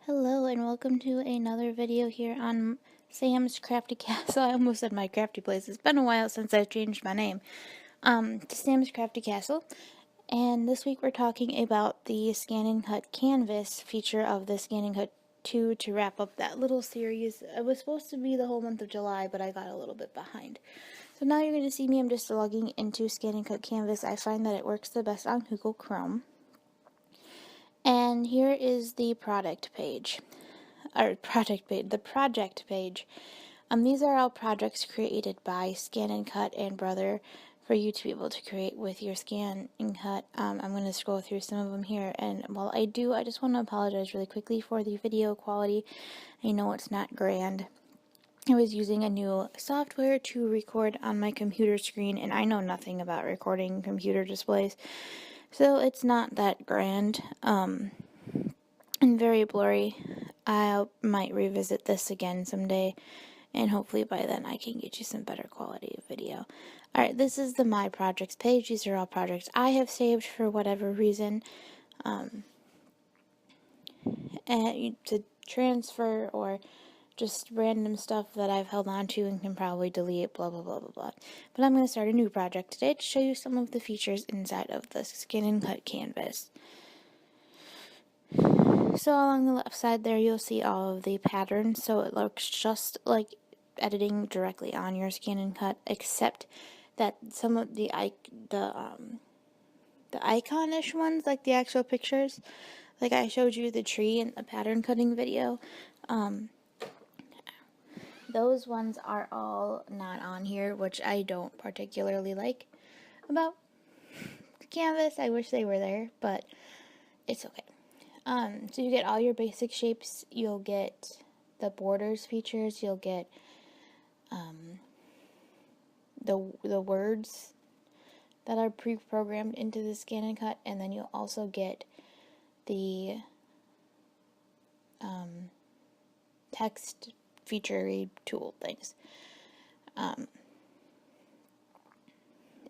Hello and welcome to another video here on Sam's Crafty Castle. I almost said my crafty place. It's been a while since I changed my name to Sam's Crafty Castle. And this week we're talking about the Scan and Cut Canvas feature of the Scan and Cut 2 to wrap up that little series. It was supposed to be the whole month of July, but I got a little bit behind. So now you're going to see me. I'm just logging into Scan and Cut Canvas. I find that it works the best on Google Chrome. And here is the product page. The project page. These are all projects created by Scan and Cut and Brother for you to be able to create with your Scan and Cut. I'm going to scroll through some of them here, and while I do, I just want to apologize really quickly for the video quality. I know it's not grand. I was using a new software to record on my computer screen, and I know nothing about recording computer displays, so it's not that grand, and very blurry. I might revisit this again someday, and hopefully by then I can get you some better quality of video. Alright, this is the My Projects page. These are all projects I have saved for whatever reason, and to transfer or just random stuff that I've held on to and can probably delete, blah blah blah blah blah. But I'm going to start a new project today to show you some of the features inside of the Scan and Cut canvas. So along the left side there you'll see all of the patterns, so it looks just like editing directly on your Scan and Cut, except that some of the iconish ones, like the actual pictures, like I showed you the tree in the pattern cutting video, those ones are all not on here, which I don't particularly like about the canvas. I wish they were there, but it's okay. So you get all your basic shapes, you'll get the borders features, you'll get the words that are pre-programmed into the Scan and Cut, and then you'll also get the text feature tool things. And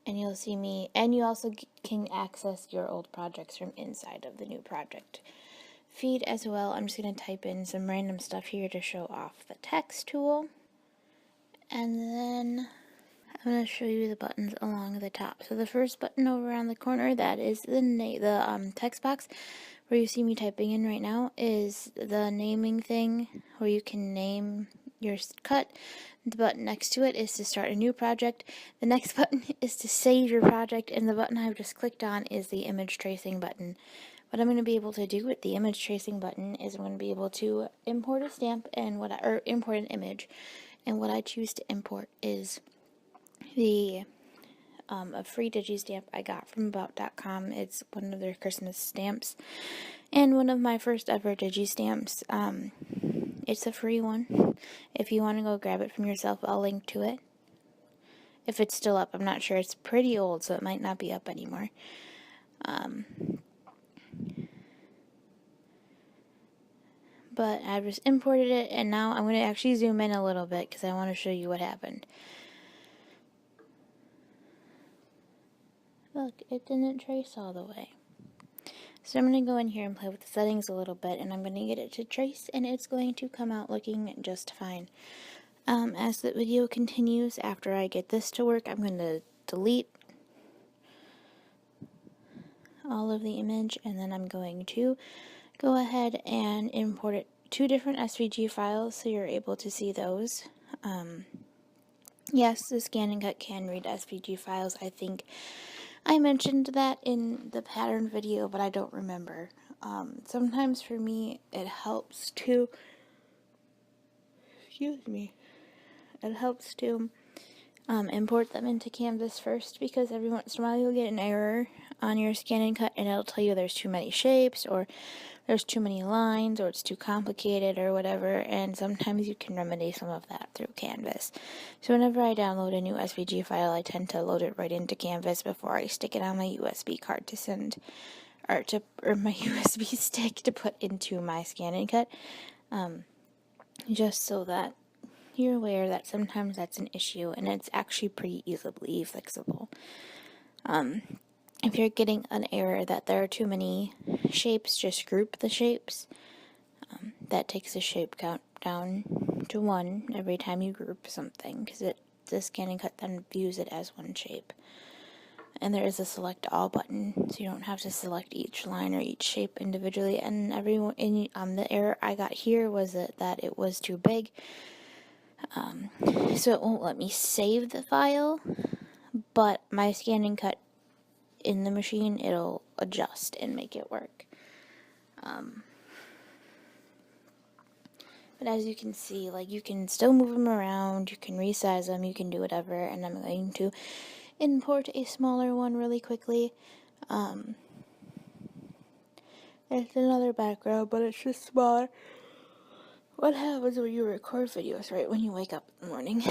you'll see me, and you also can access your old projects from inside of the new project feed as well. I'm just going to type in some random stuff here to show off the text tool, and then I'm going to show you the buttons along the top. So the first button over on the corner, that is the text box where you see me typing in right now, is the naming thing where you can name your cut. The button next to it is to start a new project. The next button is to save your project, and the button I've just clicked on is the image tracing button. What I'm going to be able to do with the image tracing button is I'm going to be able to import a stamp and import an image, and what I choose to import is the a free digi-stamp I got from about.com. It's one of their Christmas stamps, and one of my first ever digi-stamps. It's a free one. If you want to go grab it from yourself, I'll link to it. If it's still up, I'm not sure. It's pretty old, so it might not be up anymore. But I've just imported it, and now I'm going to actually zoom in a little bit because I want to show you what happened. Look, it didn't trace all the way. So I'm going to go in here and play with the settings a little bit, and I'm going to get it to trace, and it's going to come out looking just fine. As the video continues, after I get this to work, I'm going to delete all of the image, and then I'm going to go ahead and import it, 2 different SVG files, so you're able to see those. Yes, the Scan and Cut can read SVG files. I think I mentioned that in the pattern video, but I don't remember. Sometimes for me, it helps to, import them into Canvas first, because every once in a while you'll get an error on your Scan and Cut, and it'll tell you there's too many shapes, or there's too many lines, or it's too complicated, or whatever, and sometimes you can remedy some of that through Canvas. So whenever I download a new SVG file, I tend to load it right into Canvas before I stick it on my USB card to send, or my USB stick to put into my Scan and Cut, just so that you're aware that sometimes that's an issue, and it's actually pretty easily fixable. If you're getting an error that there are too many shapes, just group the shapes. that takes the shape count down to 1 every time you group something, because the scan and cut then views it as one shape. And there is a select all button, so you don't have to select each line or each shape individually. And the error I got here was that it was too big, so it won't let me save the file. But my scan and cut in the machine, it'll adjust and make it work. But as you can see, like, you can still move them around, you can resize them, you can do whatever. And I'm going to import a smaller one really quickly. There's another background, but it's just smaller. What happens when you record videos, right, when you wake up in the morning?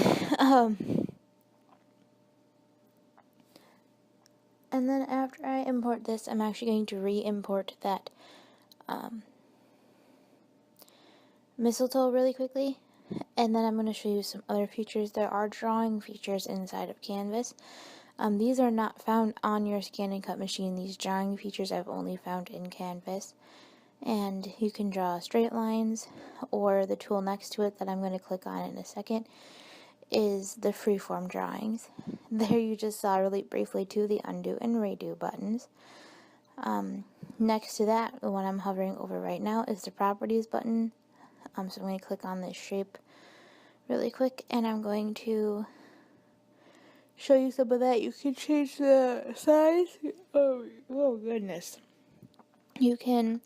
And then after I import this, I'm actually going to re-import that mistletoe really quickly. And then I'm going to show you some other features. There are drawing features inside of Canvas. These are not found on your scan and cut machine. These drawing features I've only found in Canvas. And you can draw straight lines, or the tool next to it that I'm going to click on in a second is the Freeform Drawings. There you just saw really briefly the undo and redo buttons. Next to that, the one I'm hovering over right now is the Properties button. So I'm going to click on this shape really quick, and I'm going to show you some of that. You can change the size. Oh goodness. You can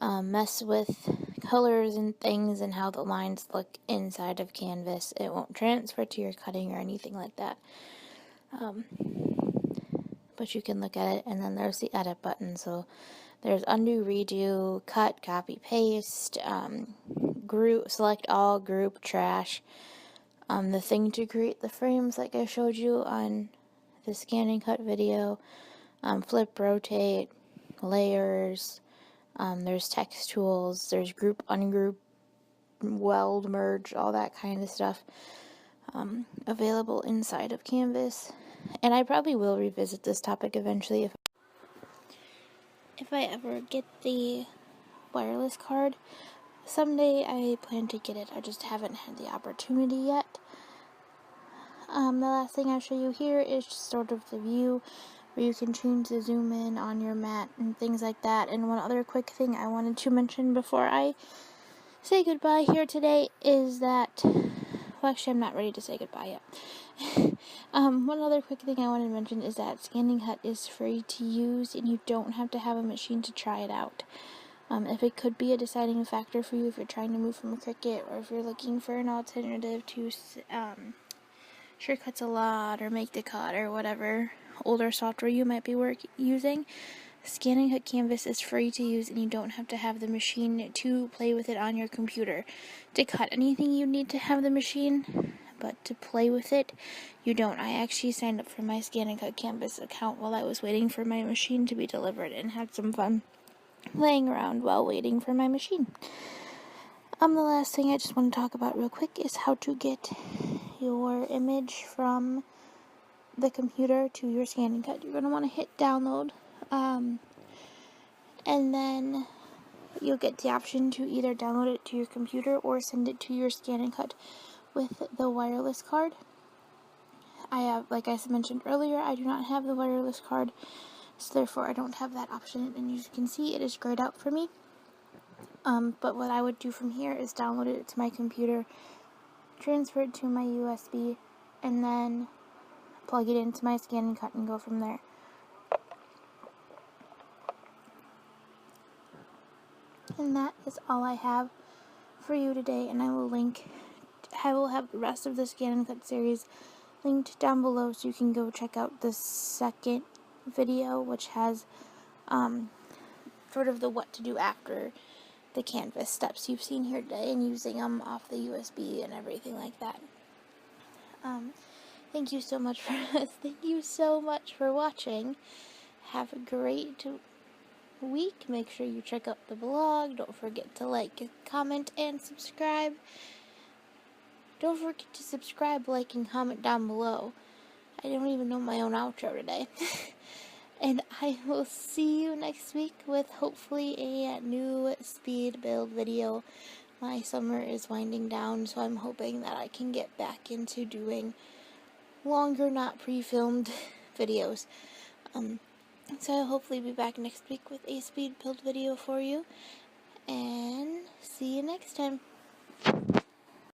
mess with colors and things and how the lines look inside of Canvas. It won't transfer to your cutting or anything like that. But you can look at it, and then there's the edit button. So there's undo, redo, cut, copy, paste, group, select all, group, trash. The thing to create the frames like I showed you on the scan and cut video, flip, rotate, layers, there's text tools, there's group, ungroup, weld, merge, all that kind of stuff available inside of Canvas. And I probably will revisit this topic eventually if I ever get the wireless card. Someday I plan to get it, I just haven't had the opportunity yet. The last thing I'll show you here is just sort of the view where you can change the zoom in on your mat and things like that. And one other quick thing I wanted to mention before I say goodbye here today is that, well, actually I'm not ready to say goodbye yet. One other quick thing I wanted to mention is that Scan and Cut is free to use, and you don't have to have a machine to try it out. If it could be a deciding factor for you if you're trying to move from Cricut, or if you're looking for an alternative to Shortcuts a Lot or Make the Cut or whatever older software you might be using, Scan and Cut Canvas is free to use, and you don't have to have the machine to play with it on your computer. To cut anything, you need to have the machine, but to play with it, you don't. I actually signed up for my Scan and Cut Canvas account while I was waiting for my machine to be delivered, and had some fun laying around while waiting for my machine. The last thing I just want to talk about real quick is how to get your image from the computer to your Scan and Cut. You're going to want to hit download, and then you'll get the option to either download it to your computer or send it to your Scan and Cut with the wireless card. I have, like I mentioned earlier, I do not have the wireless card, so therefore I don't have that option, and as you can see, it is grayed out for me. But what I would do from here is download it to my computer, transfer it to my USB, and then plug it into my Scan and Cut and go from there. And that is all I have for you today, and I will have the rest of the Scan and Cut series linked down below, so you can go check out the second video, which has sort of the what to do after the Canvas steps you've seen here today, and using them off the USB and everything like that. Thank you so much for watching. Have a great week. Make sure you check out the blog. Don't forget to like, comment, and subscribe. Don't forget to subscribe, like, and comment down below. I don't even know my own outro today. and I will see you next week with hopefully a new speed build video. My summer is winding down, so I'm hoping that I can get back into doing longer, not pre-filmed videos. So I'll hopefully be back next week with a speed build video for you, and see you next time.